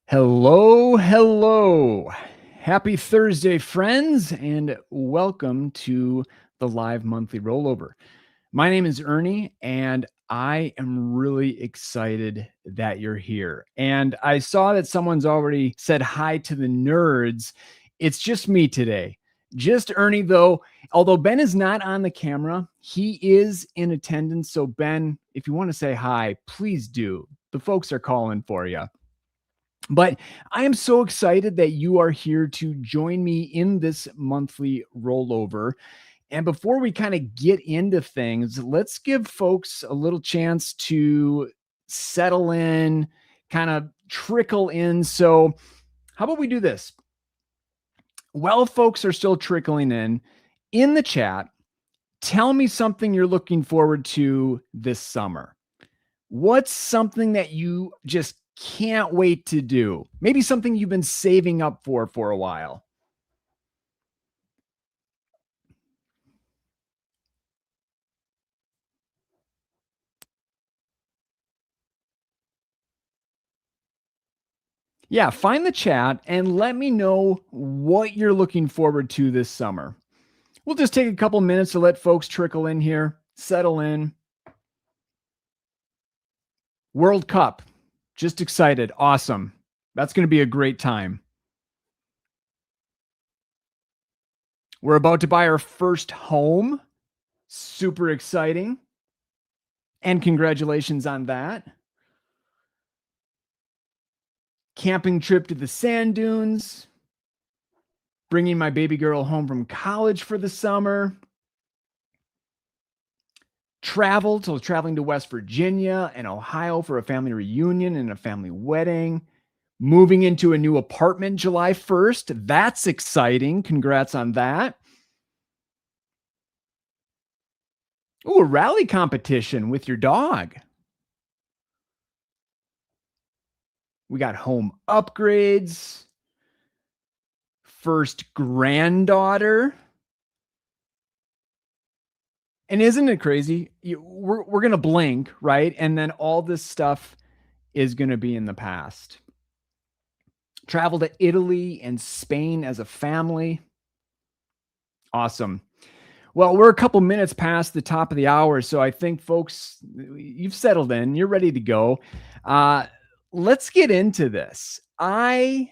Hello, hello. Happy Thursday, friends, and welcome to the live monthly rollover. My name is Ernie, and I am really excited that you're here. And I saw that someone's already said hi to the nerds. It's just me today. Just Ernie, though. Although Ben is not on the camera, he is in attendance. So, Ben, if you want to say hi, please do. The folks are calling for you. But I am so excited that you are here to join me in this monthly rollover. And before we kind of get into things, let's give folks a little chance to settle in, kind of trickle in. So, how about we do this? While folks are still trickling in the chat, tell me something you're looking forward to this summer. What's something that you just can't wait to do? Maybe something you've been saving up for a while. Yeah, find the chat and let me know what you're looking forward to this summer. We'll just take a couple minutes to let folks trickle in here, settle in. World Cup, just excited. Awesome. That's going to be a great time. We're about to buy our first home. Super exciting. And congratulations on that. Camping trip to the sand dunes. Bringing my baby girl home from college for the summer. Traveling to West Virginia and Ohio for a family reunion and a family wedding. Moving into a new apartment July 1st. That's exciting. Congrats on that. Ooh, a rally competition with your dog. We got home upgrades. First granddaughter. And isn't it crazy? We're going to blink, right? And then all this stuff is going to be in the past. Travel to Italy and Spain as a family. Awesome. Well, we're a couple minutes past the top of the hour, so I think, folks, you've settled in. You're ready to go. Let's get into this. I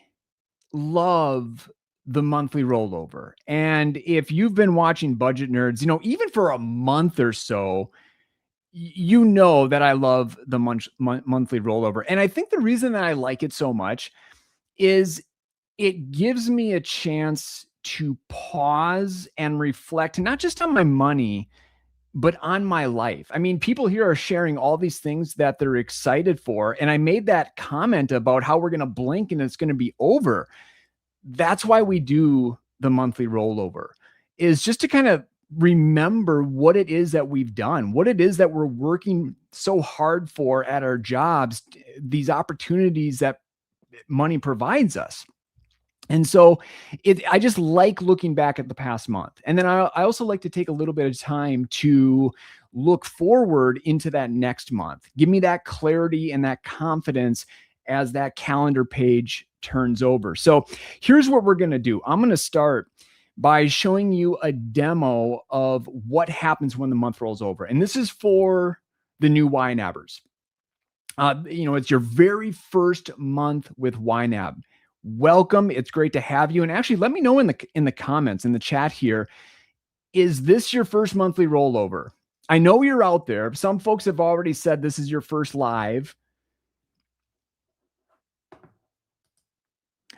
love the monthly rollover. And if you've been watching Budget Nerds, even for a month or so, you know that I love the monthly rollover. And I think the reason that I like it so much is it gives me a chance to pause and reflect, not just on my money, but on my life. I mean, people here are sharing all these things that they're excited for. And I made that comment about how we're going to blink and it's going to be over. That's why we do the monthly rollover, is just to kind of remember what it is that we've done, what it is that we're working so hard for at our jobs, these opportunities that money provides us. And so I just like looking back at the past month. And then I also like to take a little bit of time to look forward into that next month. Give me that clarity and that confidence as that calendar page turns over. So here's what we're going to do. I'm going to start by showing you a demo of what happens when the month rolls over. And this is for the new YNABers. It's your very first month with YNAB. Welcome. It's great to have you. And actually, let me know in the comments, in the chat here, is this your first monthly rollover? I know you're out there. Some folks have already said this is your first live.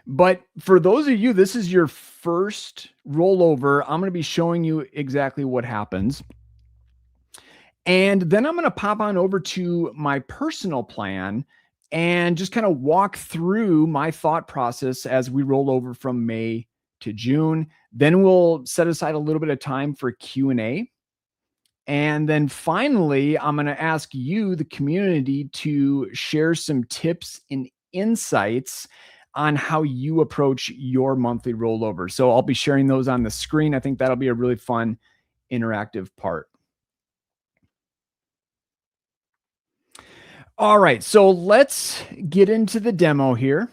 But for those of you, this is your first rollover. I'm going to be showing you exactly what happens. And then I'm going to pop on over to my personal plan and just kind of walk through my thought process as we roll over from May to June. Then we'll set aside a little bit of time for Q&A. And then finally, I'm going to ask you, the community, to share some tips and insights on how you approach your monthly rollover. So I'll be sharing those on the screen. I think that'll be a really fun, interactive part. All right, so let's get into the demo here.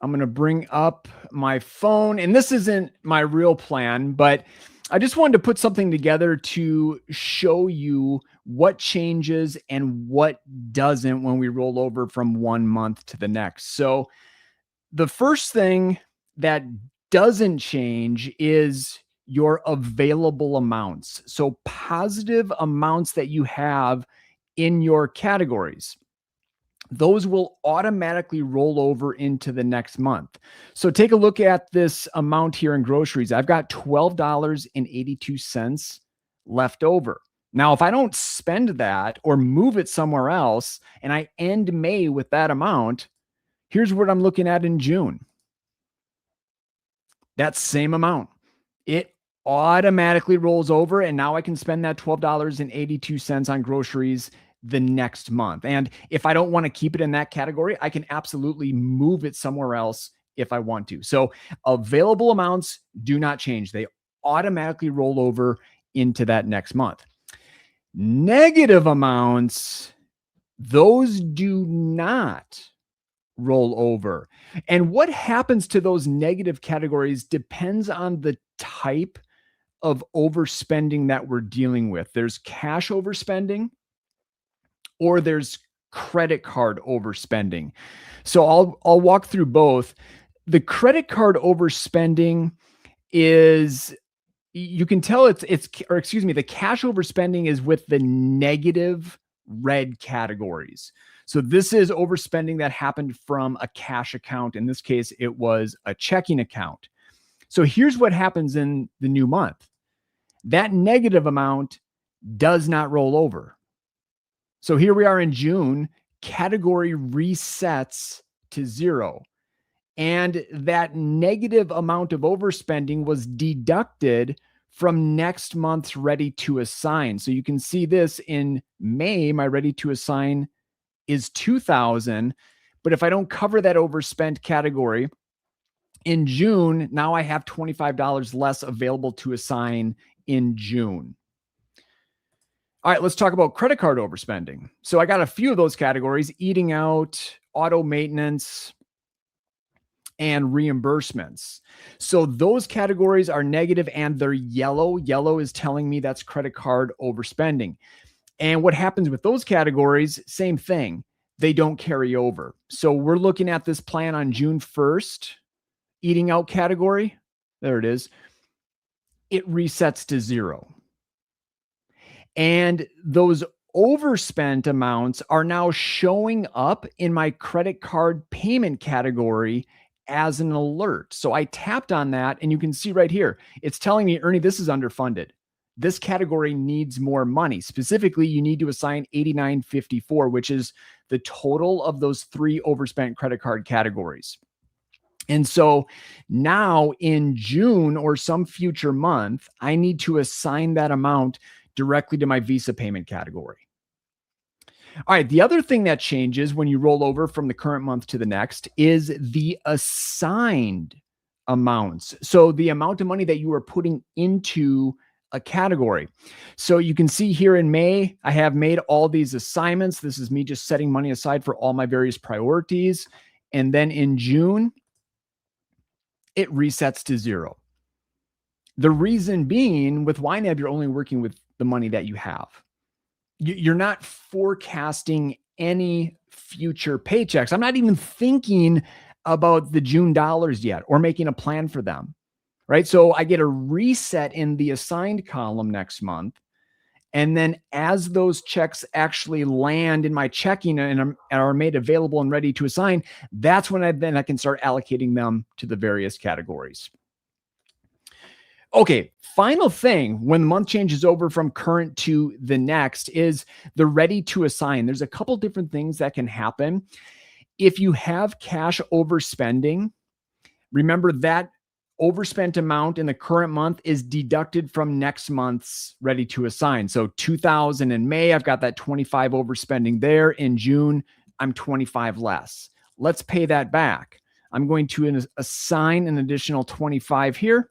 I'm going to bring up my phone, and this isn't my real plan, but I just wanted to put something together to show you what changes and what doesn't when we roll over from one month to the next. So the first thing that doesn't change is your available amounts. So positive amounts that you have in your categories, those will automatically roll over into the next month. So take a look at this amount here in groceries. I've got $12.82 left over. Now, if I don't spend that or move it somewhere else and I end May with that amount, here's what I'm looking at in June. That same amount. It automatically rolls over, and now I can spend that $12.82 on groceries the next month. And if I don't want to keep it in that category, I can absolutely move it somewhere else if I want to. So available amounts do not change. They automatically roll over into that next month. Negative amounts, those do not roll over. And what happens to those negative categories depends on the type of overspending that we're dealing with. There's cash overspending, or there's credit card overspending. So I'll walk through both. The credit card overspending is, you can tell the cash overspending is with the negative red categories. So this is overspending that happened from a cash account. In this case, it was a checking account. So here's what happens in the new month. That negative amount does not roll over. So here we are in June, category resets to 0. And that negative amount of overspending was deducted from next month's ready to assign. So you can see this in May, my ready to assign is $2,000. But if I don't cover that overspent category in June, now I have $25 less available to assign in June. All right, let's talk about credit card overspending. So I got a few of those categories: eating out, auto maintenance, and reimbursements. So those categories are negative and they're yellow. Yellow is telling me that's credit card overspending. And what happens with those categories, same thing. They don't carry over. So we're looking at this plan on June 1st, eating out category. There it is. It resets to 0. And those overspent amounts are now showing up in my credit card payment category as an alert. So I tapped on that, and you can see right here, it's telling me, Ernie, this is underfunded. This category needs more money. Specifically, you need to assign $89.54, which is the total of those 3 overspent credit card categories. And so now in June or some future month, I need to assign that amount directly to my Visa payment category. All right, the other thing that changes when you roll over from the current month to the next is the assigned amounts. So the amount of money that you are putting into a category. So you can see here in May, I have made all these assignments. This is me just setting money aside for all my various priorities. And then in June, it resets to 0. The reason being, with YNAB, you're only working with the money that you have. You're not forecasting any future paychecks. I'm not even thinking about the June dollars yet or making a plan for them, right? So I get a reset in the assigned column next month. And then as those checks actually land in my checking and are made available and ready to assign, that's when I can start allocating them to the various categories. Okay, final thing when the month changes over from current to the next is the ready to assign. There's a couple different things that can happen. If you have cash overspending, remember that overspent amount in the current month is deducted from next month's ready to assign. So 2,000 in May, I've got that 25 overspending there. In June, I'm 25 less. Let's pay that back. I'm going to assign an additional 25 here.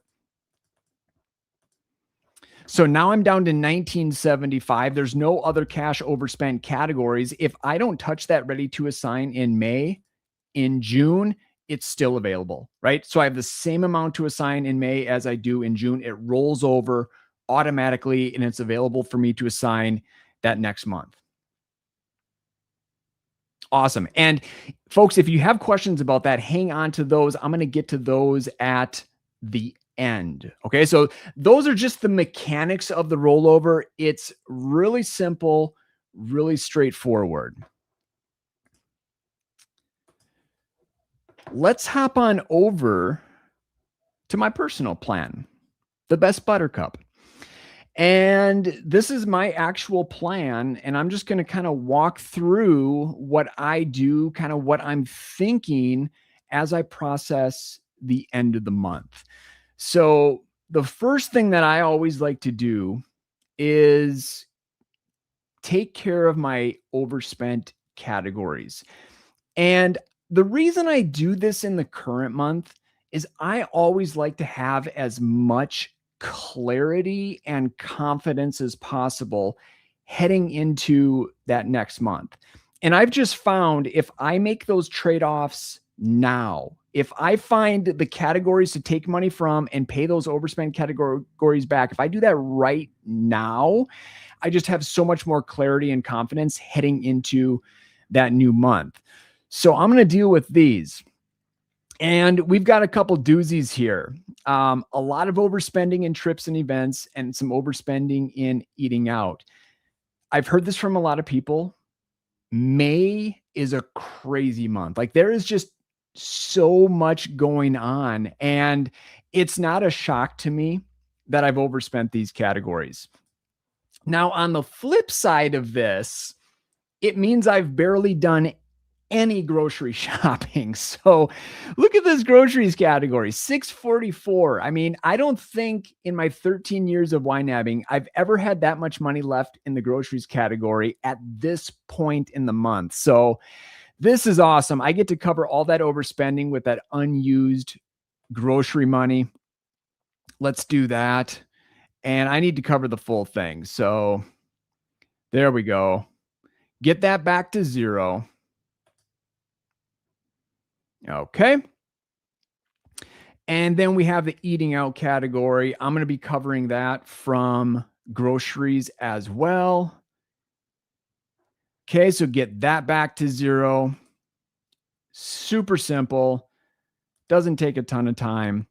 So now I'm down to 1975. There's no other cash overspent categories. If I don't touch that ready to assign in May, in June, it's still available, right? So I have the same amount to assign in May as I do in June. It rolls over automatically and it's available for me to assign that next month. Awesome. And folks, if you have questions about that, hang on to those. I'm going to get to those at the end. Okay. So those are just the mechanics of the rollover. It's really simple, really straightforward. Let's hop on over to my personal plan, the Best Buttercup. And this is my actual plan. And I'm just going to kind of walk through what I do, kind of what I'm thinking as I process the end of the month. So the first thing that I always like to do is take care of my overspent categories. And the reason I do this in the current month is I always like to have as much clarity and confidence as possible heading into that next month. And I've just found if I make those trade-offs now, if I find the categories to take money from and pay those overspent categories back, if I do that right now, I just have so much more clarity and confidence heading into that new month. So I'm going to deal with these. And we've got a couple doozies here. A lot of overspending in trips and events and some overspending in eating out. I've heard this from a lot of people. May is a crazy month. Like there is just so much going on. And it's not a shock to me that I've overspent these categories. Now, on the flip side of this, it means I've barely done any grocery shopping. So look at this groceries category, $644. I mean, I don't think in my 13 years of YNABing, I've ever had that much money left in the groceries category at this point in the month. So this is awesome. I get to cover all that overspending with that unused grocery money. Let's do that. And I need to cover the full thing. So there we go. Get that back to zero. Okay. And then we have the eating out category. I'm going to be covering that from groceries as well. Okay, so get that back to zero. Super simple. Doesn't take a ton of time.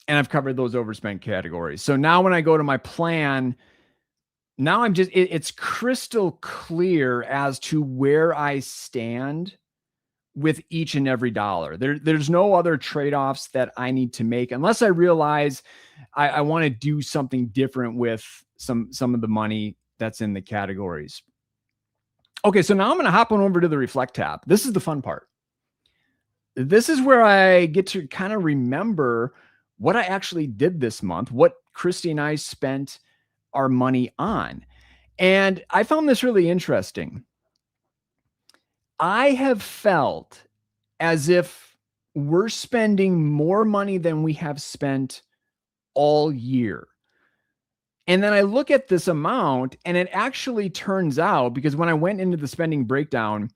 And I've covered those overspent categories. So now when I go to my plan, now I'm just, it's crystal clear as to where I stand with each and every dollar. There's no other trade-offs that I need to make unless I realize I want to do something different with some of the money that's in the categories. Okay, so now I'm going to hop on over to the Reflect tab. This is the fun part. This is where I get to kind of remember what I actually did this month, what Christy and I spent our money on. And I found this really interesting. I have felt as if we're spending more money than we have spent all year. And then I look at this amount and it actually turns out, because when I went into the spending breakdown,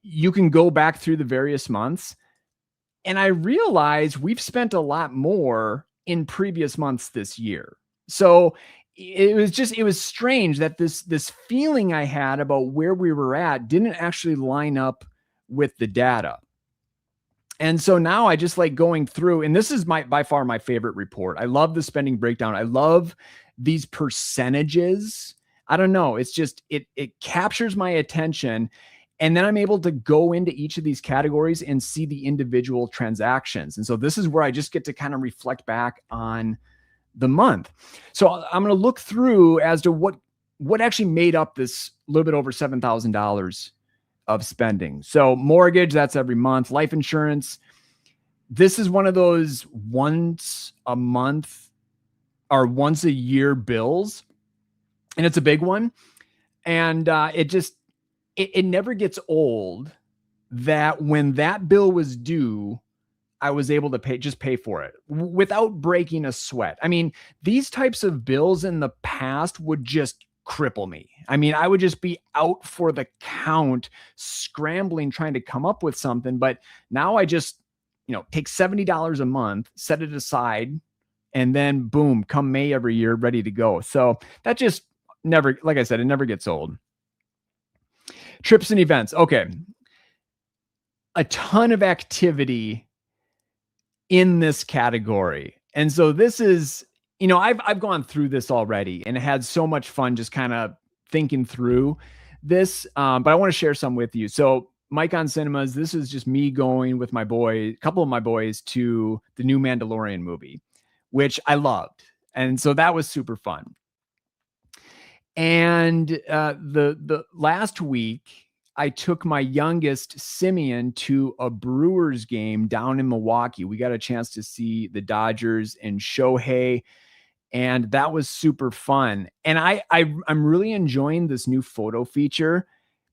you can go back through the various months. And I realized we've spent a lot more in previous months this year. So it was strange that this feeling I had about where we were at didn't actually line up with the data. And so now I just like going through, and this is by far my favorite report. I love the spending breakdown. I love these percentages. I don't know. It's just, it captures my attention. And then I'm able to go into each of these categories and see the individual transactions. And so this is where I just get to kind of reflect back on the month. So I'm going to look through as to what actually made up this little bit over $7,000 of spending. So mortgage, that's every month. Life insurance, this is one of those once a month or once a year bills. And it's a big one. And it never gets old that when that bill was due, I was able to pay for it without breaking a sweat. I mean, these types of bills in the past would just cripple me. I mean, I would just be out for the count, scrambling, trying to come up with something. But now I just, take $70 a month, set it aside, and then boom, come May every year, ready to go. So that just never, like I said, it never gets old. Trips and events. Okay. A ton of activity in this category. And so this is, I've gone through this already and had so much fun just kind of thinking through this. But I want to share some with you. So Mike on Cinemas, this is just me going with a couple of my boys to the new Mandalorian movie, which I loved. And so that was super fun. And the last week, I took my youngest, Simeon, to a Brewers game down in Milwaukee. We got a chance to see the Dodgers and Shohei, and that was super fun. And I'm really enjoying this new photo feature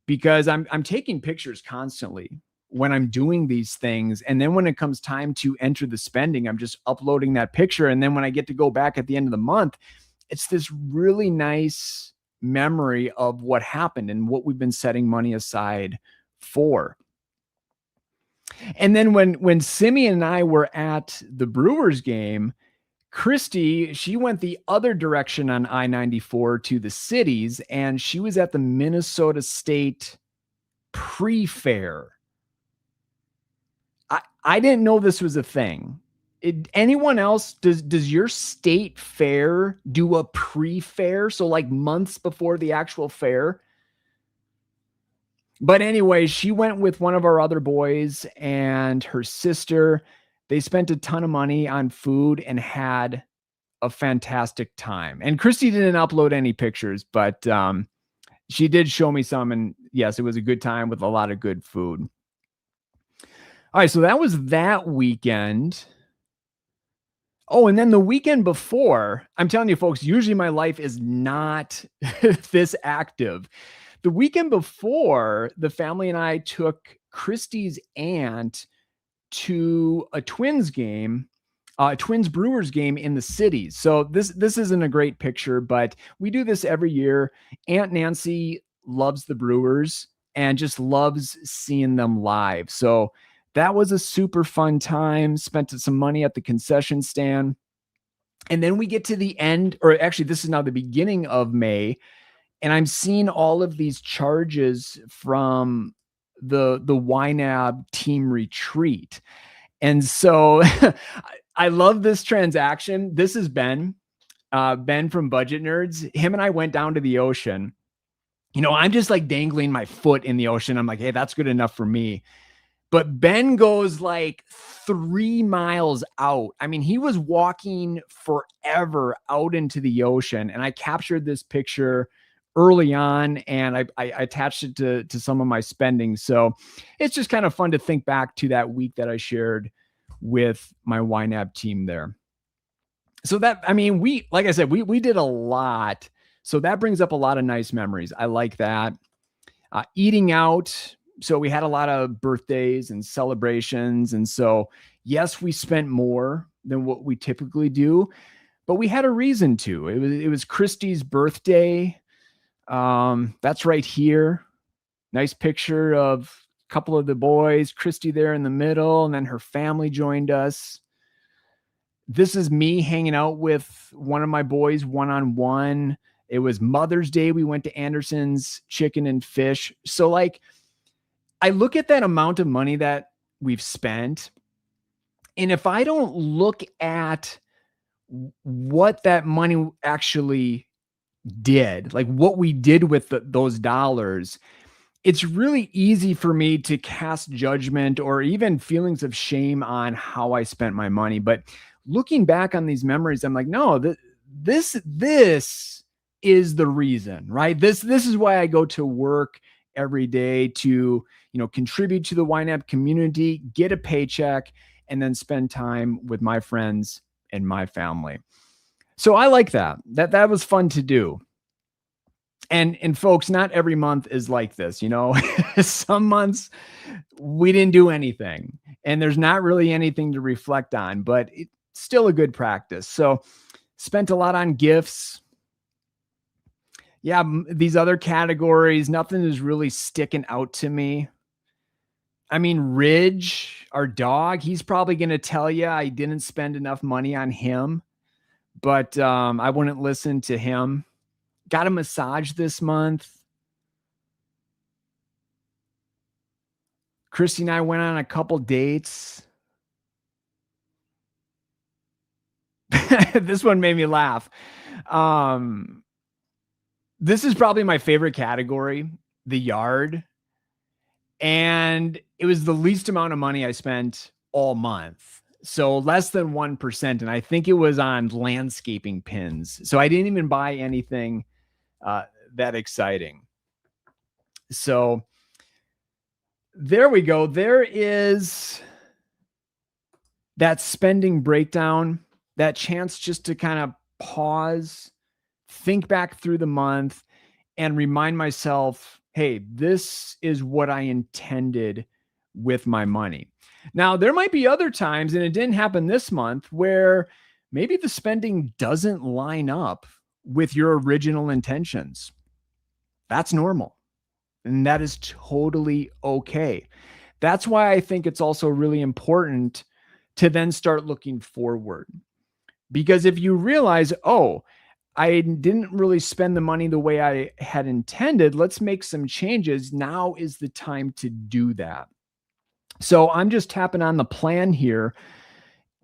because I'm taking pictures constantly when I'm doing these things. And then when it comes time to enter the spending, I'm just uploading that picture. And then when I get to go back at the end of the month, it's this really nice memory of what happened and what we've been setting money aside for. And then when Simeon and I were at the Brewers game, Christy, she went the other direction on I-94 to the cities, and she was at the Minnesota State pre-fair. I didn't know this was a thing. Anyone else, does your state fair do a pre-fair? So like months before the actual fair? But anyway, she went with one of our other boys and her sister. They spent a ton of money on food and had a fantastic time. And Christy didn't upload any pictures, but she did show me some. And yes, it was a good time with a lot of good food. All right, so that was that weekend. Oh, and then the weekend before, I'm telling you folks, usually my life is not this active. The weekend before, the family and I took Christy's aunt to a Twins game, Twins Brewers game in the cities. So this isn't a great picture, but we do this every year. Aunt Nancy loves the Brewers and just loves seeing them live. So that was a super fun time. Spent some money at the concession stand. And then we get to the end, or actually this is now the beginning of May, and I'm seeing all of these charges from the YNAB team retreat. And so I love this transaction. This is Ben from Budget Nerds. Him and I went down to the ocean. I'm just like dangling my foot in the ocean. I'm like, hey, that's good enough for me. But Ben goes like 3 miles out. I mean, he was walking forever out into the ocean. And I captured this picture early on and I attached it to some of my spending. So it's just kind of fun to think back to that week that I shared with my YNAB team there. So like I said, we did a lot. So that brings up a lot of nice memories. I like that. Eating out. So we had a lot of birthdays and celebrations. And so, yes, we spent more than what we typically do, but we had a reason to. It was Christy's birthday. That's right here. Nice picture of a couple of the boys, Christy there in the middle, and then her family joined us. This is me hanging out with one of my boys one-on-one. It was Mother's Day. We went to Anderson's Chicken and Fish. So like, I look at that amount of money that we've spent, and if I don't look at what that money actually did, like what we did with those dollars, it's really easy for me to cast judgment or even feelings of shame on how I spent my money. But looking back on these memories, I'm like, no, this is the reason, right? This is why I go to work every day to, contribute to the YNAB community, get a paycheck, and then spend time with my friends and my family. So I like that. That was fun to do. And folks, not every month is like this, Some months we didn't do anything and there's not really anything to reflect on, but it's still a good practice. So spent a lot on gifts. Yeah, these other categories, nothing is really sticking out to me. I mean, Ridge, our dog, he's probably going to tell you I didn't spend enough money on him, but I wouldn't listen to him. Got a massage this month. Christy and I went on a couple dates. This one made me laugh. This is probably my favorite category, the yard. And it was the least amount of money I spent all month. So less than 1%. And I think it was on landscaping pins. So I didn't even buy anything that exciting. So there we go. There is that spending breakdown, that chance just to kind of pause, think back through the month, and remind myself, hey, this is what I intended with my money. Now, there might be other times, and it didn't happen this month, where maybe the spending doesn't line up with your original intentions. That's normal. And that is totally okay. That's why I think it's also really important to then start looking forward. Because if you realize, oh, I didn't really spend the money the way I had intended, let's make some changes. Now is the time to do that. So I'm just tapping on the plan here.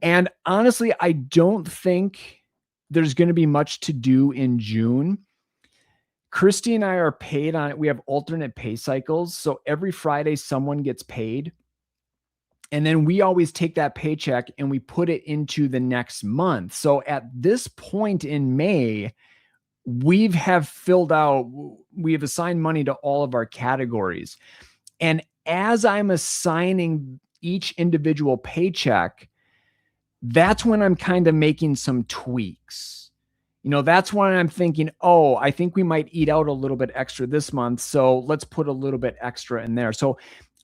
And honestly, I don't think there's going to be much to do in June. Christy and I are paid on it. We have alternate pay cycles. So every Friday, someone gets paid. And then we always take that paycheck and we put it into the next month. So at this point in May, we have assigned money to all of our categories. And as I'm assigning each individual paycheck, that's when I'm kind of making some tweaks. That's when I'm thinking, oh, I think we might eat out a little bit extra this month. So let's put a little bit extra in there. So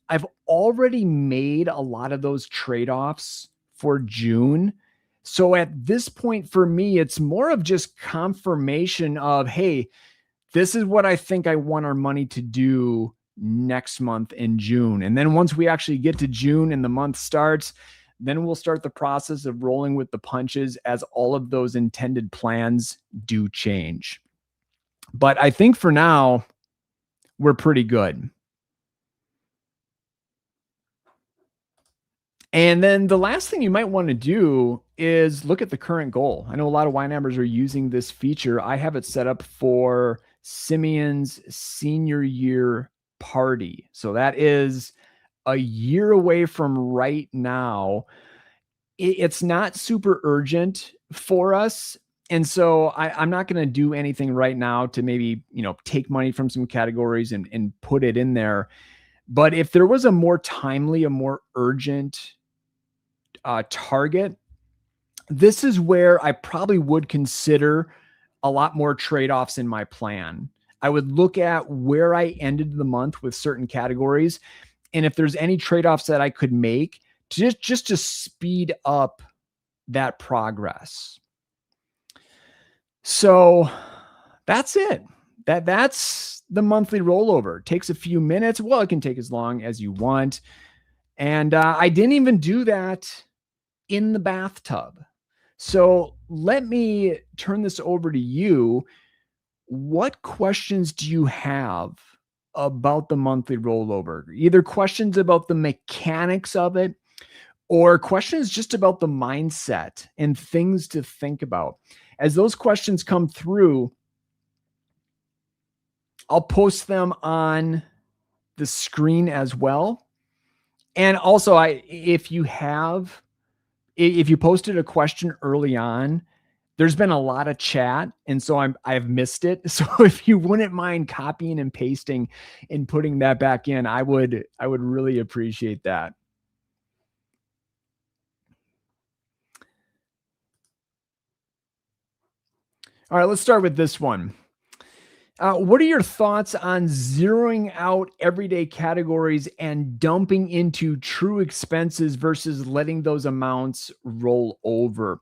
I've already made a lot of those trade-offs for June. So at this point for me, it's more of just confirmation of, hey, this is what I think I want our money to do next month in June. And then once we actually get to June and the month starts, then we'll start the process of rolling with the punches as all of those intended plans do change. But I think for now, we're pretty good. And then the last thing you might want to do is look at the current goal. I know a lot of YNABers are using this feature. I have it set up for Simeon's senior year party. So that is a year away from right now. It's not super urgent for us. And so I'm not going to do anything right now to maybe, take money from some categories and put it in there. But if there was a more timely, a more urgent target, this is where I probably would consider a lot more trade-offs in my plan. I would look at where I ended the month with certain categories. And if there's any trade-offs that I could make just to speed up that progress. So that's it. That's the monthly rollover. It takes a few minutes. Well, it can take as long as you want. And I didn't even do that in the bathtub. So let me turn this over to you. What questions do you have about the monthly rollover? Either questions about the mechanics of it or questions just about the mindset and things to think about. As those questions come through, I'll post them on the screen as well. And also, if you posted a question early on, there's been a lot of chat, and so I've missed it. So if you wouldn't mind copying and pasting and putting that back in, I would really appreciate that. All right, let's start with this one. What are your thoughts on zeroing out everyday categories and dumping into true expenses versus letting those amounts roll over?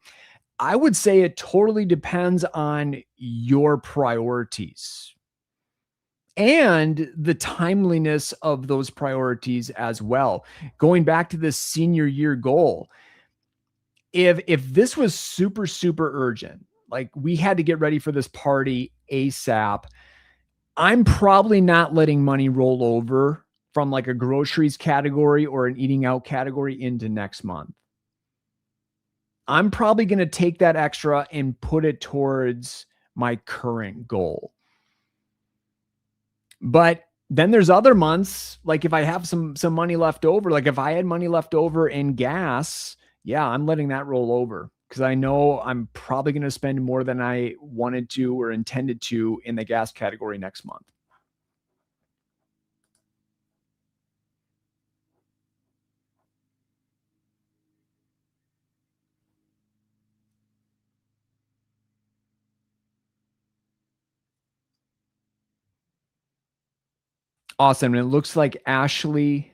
I would say it totally depends on your priorities. and the timeliness of those priorities as well. Going back to this senior year goal, if this was super, super urgent, like we had to get ready for this party ASAP, I'm probably not letting money roll over from like a groceries category or an eating out category into next month. I'm probably going to take that extra and put it towards my current goal. But then there's other months, like if I have some money left over, like if I had money left over in gas, yeah, I'm letting that roll over because I know I'm probably going to spend more than I wanted to or intended to in the gas category next month. Awesome. And it looks like Ashley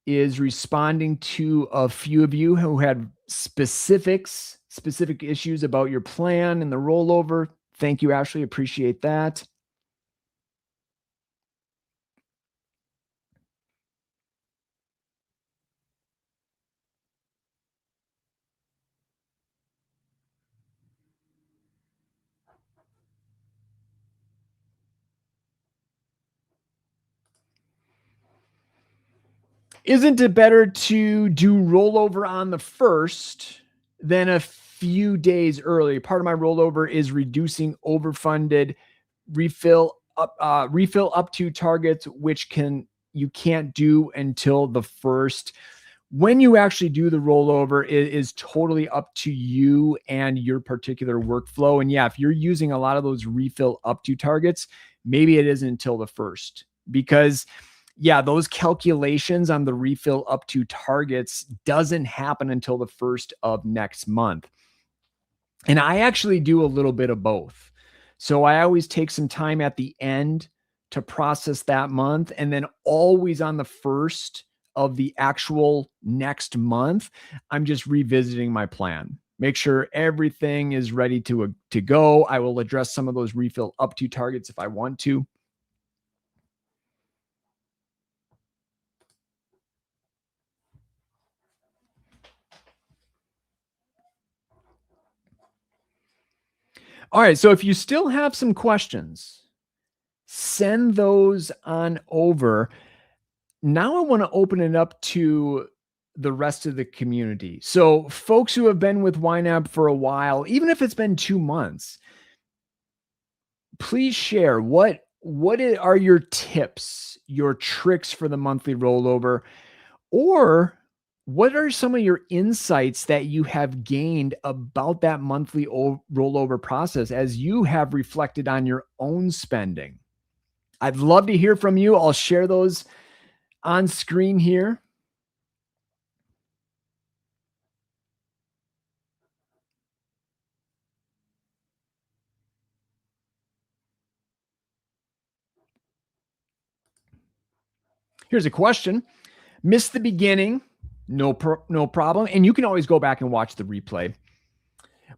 is responding to a few of you who had specific issues about your plan and the rollover. Thank you, Ashley. Appreciate that. Isn't it better to do rollover on the first than a few days early? Part of my rollover is reducing overfunded refill up to targets, which you can't do until the first. When you actually do the rollover, it is totally up to you and your particular workflow. And yeah, if you're using a lot of those refill up to targets, maybe it isn't until the first, because yeah, those calculations on the refill up to targets doesn't happen until the first of next month. And I actually do a little bit of both. So I always take some time at the end to process that month, and then always on the first of the actual next month, I'm just revisiting my plan. Make sure everything is ready to go. I will address some of those refill up to targets if I want to. All right. So if you still have some questions, send those on over. Now I want to open it up to the rest of the community. So folks who have been with YNAB for a while, even if it's been 2 months, please share what are your tips, your tricks for the monthly rollover, or what are some of your insights that you have gained about that monthly rollover process as you have reflected on your own spending? I'd love to hear from you. I'll share those on screen here. Here's a question. Missed the beginning. No problem. And you can always go back and watch the replay.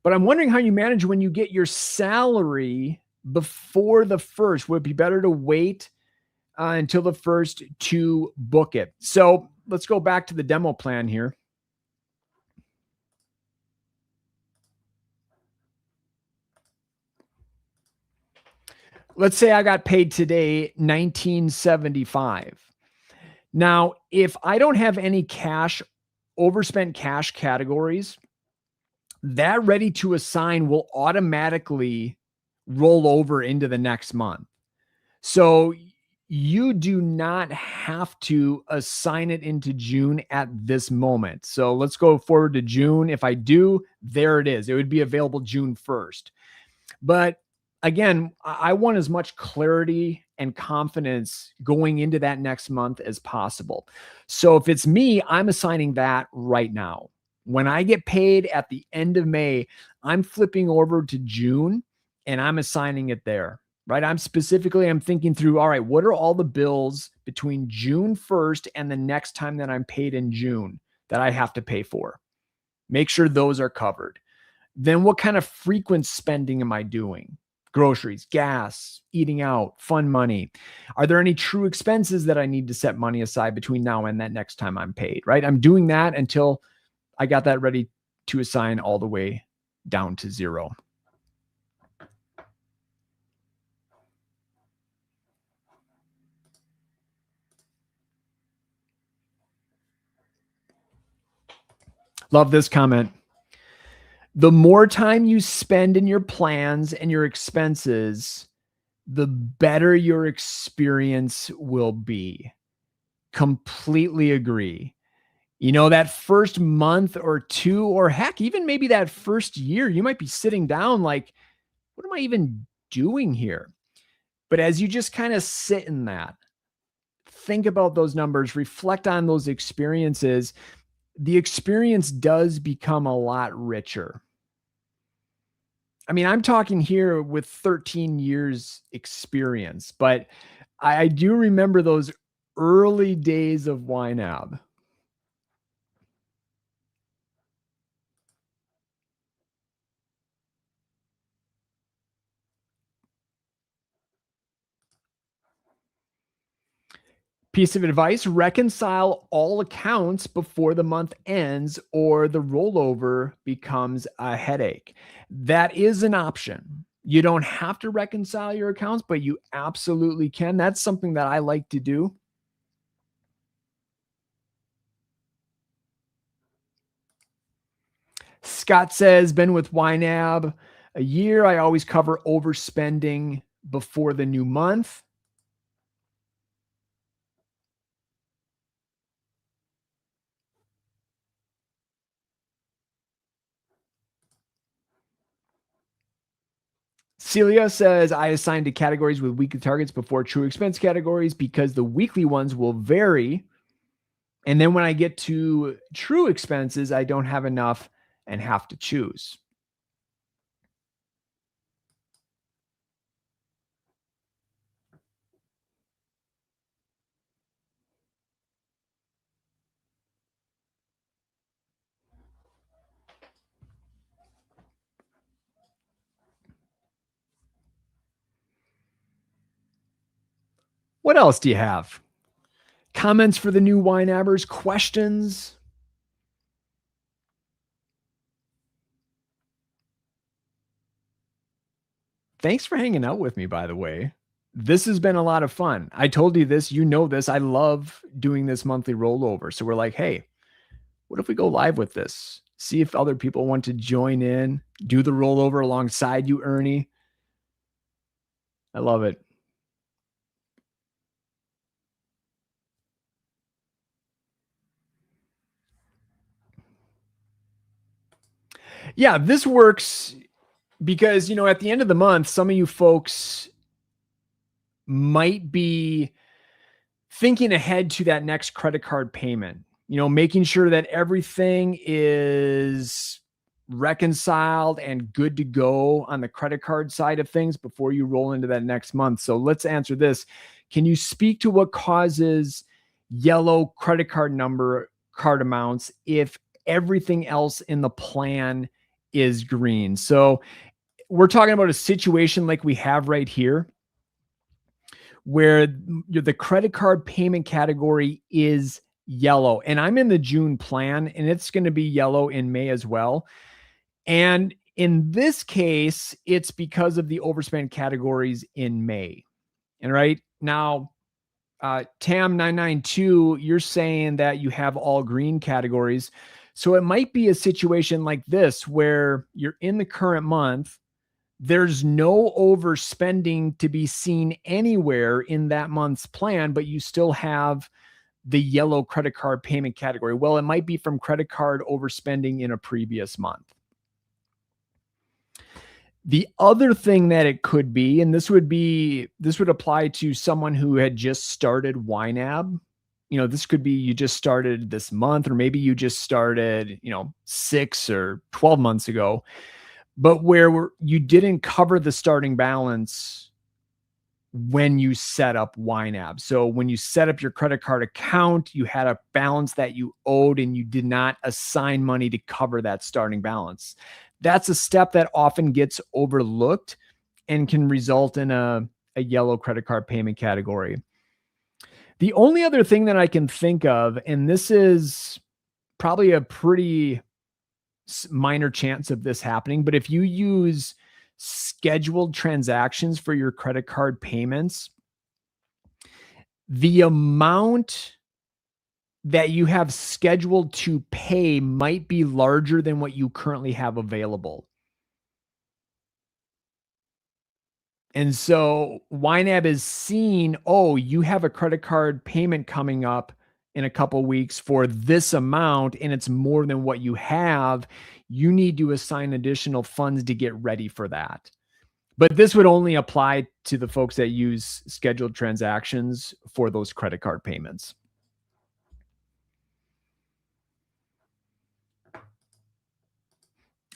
But I'm wondering how you manage when you get your salary before the first. Would it be better to wait until the first to book it? So let's go back to the demo plan here. Let's say I got paid today $19.75. Now, if I don't have any overspent cash categories, that ready to assign will automatically roll over into the next month. So you do not have to assign it into June at this moment. So let's go forward to June. If I do, there it is. It would be available June 1st. But again, I want as much clarity and confidence going into that next month as possible. So if it's me, I'm assigning that right now. When I get paid at the end of May, I'm flipping over to June and I'm assigning it there, right? I'm thinking through, all right, what are all the bills between June 1st and the next time that I'm paid in June that I have to pay for? Make sure those are covered. Then what kind of frequent spending am I doing? Groceries, gas, eating out, fun money. Are there any true expenses that I need to set money aside between now and that next time I'm paid, right? I'm doing that until I got that ready to assign all the way down to zero. Love this comment. The more time you spend in your plans and your expenses, the better your experience will be. Completely agree. You know, that first month or two, or heck, even maybe that first year, you might be sitting down like, what am I even doing here? But as you just kind of sit in that, think about those numbers, reflect on those experiences, the experience does become a lot richer. I mean, I'm talking here with 13 years experience, but I do remember those early days of YNAB. Piece of advice: reconcile all accounts before the month ends, or the rollover becomes a headache. That is an option. You don't have to reconcile your accounts, but you absolutely can. That's something that I like to do. Scott says, been with YNAB a year. I always cover overspending before the new month. Celia says, I assign to categories with weekly targets before true expense categories because the weekly ones will vary. And then when I get to true expenses, I don't have enough and have to choose. What else do you have? Comments for the new YNABers? Questions? Thanks for hanging out with me, by the way. This has been a lot of fun. I told you this, you know this. I love doing this monthly rollover. So we're like, hey, what if we go live with this? See if other people want to join in, do the rollover alongside you, Ernie. I love it. Yeah, this works because, you know, at the end of the month, some of you folks might be thinking ahead to that next credit card payment, you know, making sure that everything is reconciled and good to go on the credit card side of things before you roll into that next month. So let's answer this. Can you speak to what causes yellow credit card number card amounts if everything else in the plan is green? So we're talking about a situation like we have right here, where the credit card payment category is yellow. And I'm in the June plan, and it's going to be yellow in May as well. And in this case, it's because of the overspend categories in May. And right now, Tam992, you're saying that you have all green categories. So it might be a situation like this where you're in the current month, there's no overspending to be seen anywhere in that month's plan, but you still have the yellow credit card payment category. Well, it might be from credit card overspending in a previous month. The other thing that it could be, and this would apply to someone who had just started YNAB. You know, this could be you just started this month, or maybe you just started, 6 or 12 months ago, but where you didn't cover the starting balance when you set up YNAB. So when you set up your credit card account, you had a balance that you owed and you did not assign money to cover that starting balance. That's a step that often gets overlooked. and can result in a yellow credit card payment category. The only other thing that I can think of, and this is probably a pretty minor chance of this happening, but if you use scheduled transactions for your credit card payments, the amount that you have scheduled to pay might be larger than what you currently have available. And so YNAB is seeing, oh, you have a credit card payment coming up in a couple weeks for this amount, and it's more than what you have. You need to assign additional funds to get ready for that. But this would only apply to the folks that use scheduled transactions for those credit card payments.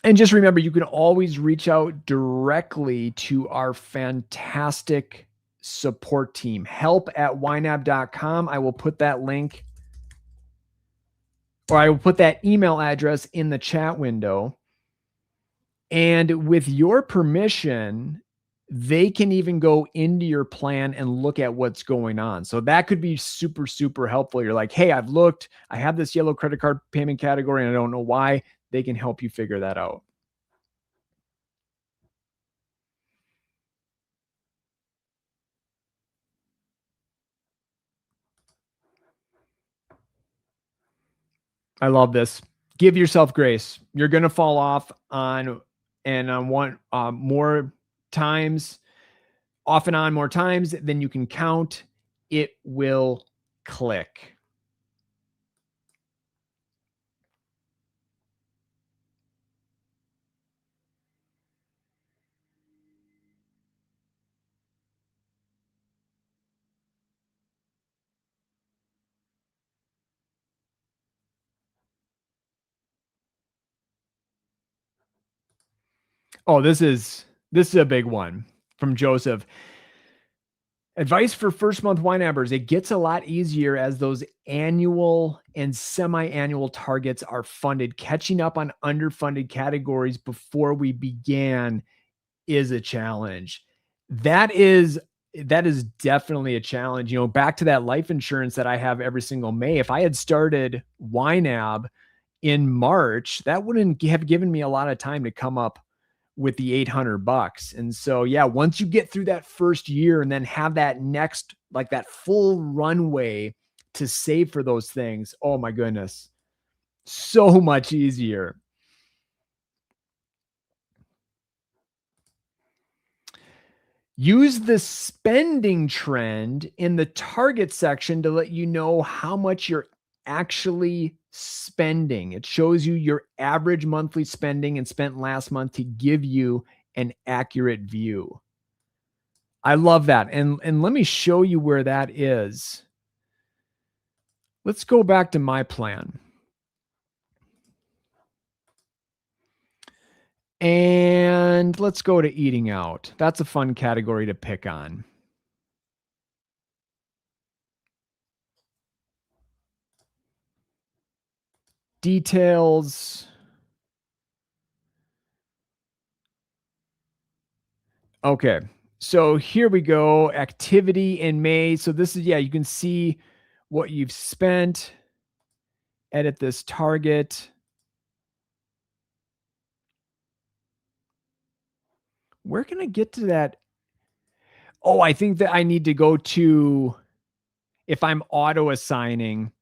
And just remember, you can always reach out directly to our fantastic support team, help@ynab.com. I will put that link, or I will put that email address in the chat window. And with your permission, they can even go into your plan and look at what's going on. So that could be super, super helpful. You're like, hey, I've looked, I have this yellow credit card payment category and I don't know why. They can help you figure that out. I love this. Give yourself grace. You're going to fall off on one more times, off and on more times than you can count. It will click. Oh, this is a big one from Joseph. Advice for first month YNABers. It gets a lot easier as those annual and semi-annual targets are funded. Catching up on underfunded categories before we began is a challenge. That is definitely a challenge. You know, back to that life insurance that I have every single May. If I had started YNAB in March, that wouldn't have given me a lot of time to come up with the $800. And so, yeah, once you get through that first year and then have that next, like that full runway to save for those things, oh my goodness, so much easier. Use the spending trend in the target section to let you know how much you're actually spending. It shows you your average monthly spending and spent last month to give you an accurate view. I love that. And let me show you where that is. Let's go back to my plan. And let's go to eating out. That's a fun category to pick on. Details. Okay. So here we go. Activity in May. So this is, yeah, you can see what you've spent. Edit this target. Where can I get to that? Oh, I think that I need to go to, if I'm auto assigning,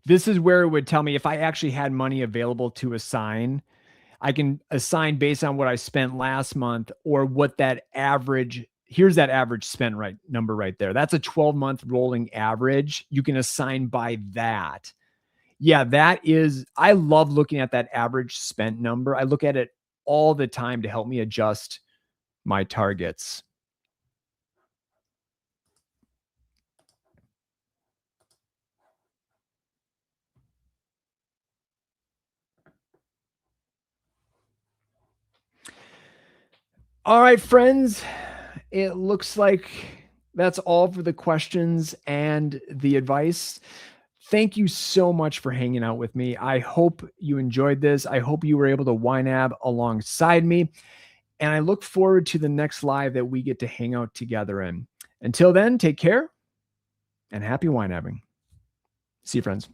this is where it would tell me if I actually had money available to assign. I can assign based on what I spent last month or what that average, here's that average spend right number right there. That's a 12-month rolling average. You can assign by that. Yeah, that is, I love looking at that average spent number. I look at it all the time to help me adjust my targets. All right, friends, it looks like that's all for the questions and the advice. Thank you so much for hanging out with me. I hope you enjoyed this. I hope you were able to YNAB alongside me. And I look forward to the next live that we get to hang out together in. Until then, take care and happy YNABing. See you, friends.